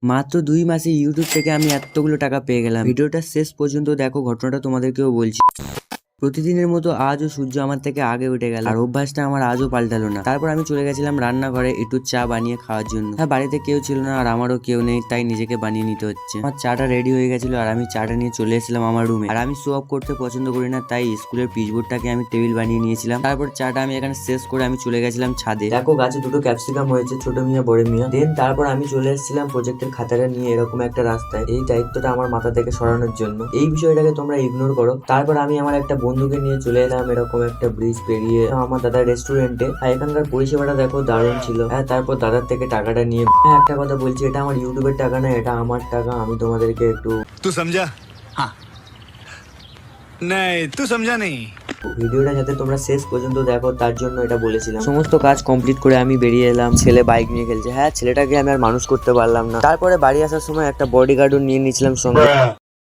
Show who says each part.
Speaker 1: মাত্র 2 মাসে ইউটিউব থেকে আমি এতগুলো টাকা পেয়ে গেলাম। ভিডিওটা শেষ পর্যন্ত দেখো, ঘটনাটা তোমাদেরকেও বলছি। প্রতিদিনের মতো আজও সূর্য আমার থেকে আগে উঠে গেল, আর অভ্যাসটা আমার আজও পাল্টালো না। তারপর আমি চলে গেছিলাম রান্নাঘরে একটু চা বানিয়ে খাওয়ার জন্য। হ্যাঁ, বাড়িতে কেউ ছিল না আর আমারও কেউ নেই, তাই নিজেকে বানিয়ে নিতে হচ্ছে। আমার চাটা রেডি হয়ে গেছিল আর আমি চাটা নিয়ে চলে এসেছিলাম আমার রুমে। আর আমি শো অফ করতে পছন্দ করি না, তাই স্কুলের পিচবোর্ডটাকে আমি টেবিল বানিয়ে নিয়েছিলাম। তারপর চাটা আমি এখানে শেষ করে আমি চলে গেছিলাম ছাদে। দেখো, গাছে দুটো ক্যাপসিকাম হয়েছে, ছোট মিয়া বড় মিয়া। দেন তারপর আমি চলে এসেছিলাম প্রজেক্টের খাতাটা নিয়ে এরকম একটা রাস্তায়। এই দায়িত্বটা আমার মাথা থেকে সরানোর জন্য। এই বিষয়টাকে তোমরা ইগনোর করো। তারপর আমি আমার একটা বন্ধুকে নিয়ে চলে এলাম এরকম একটা ব্রিজ পেরিয়ে আমার দাদার রেস্টুরেন্টে। আর এখানকার পরিষেবাটা দেখো, দারুণ ছিল। হ্যাঁ, তারপর দাদার থেকে টাকাটা নিয়ে, হ্যাঁ একটা কথা বলছি, এটা আমার ইউটিউবের টাকা না, এটা আমার টাকা। আমি তোমাদেরকে একটু
Speaker 2: तू समझा? हाँ नहीं तू समझा नहीं।
Speaker 1: ভিডিওটা যাতে তোমরা শেষ পর্যন্ত দেখো তার জন্য এটা বলেছিলাম। সমস্ত কাজ কমপ্লিট করে আমি বেরিয়ে এলাম। ছেলে বাইক নিয়ে খেলছে। হ্যাঁ, ছেলেটাকে আমি আর মানুষ করতে পারলাম না। তারপরে বাড়ি আসার সময় একটা বডিগার্ডও নিয়ে নিয়েছিলাম সঙ্গে।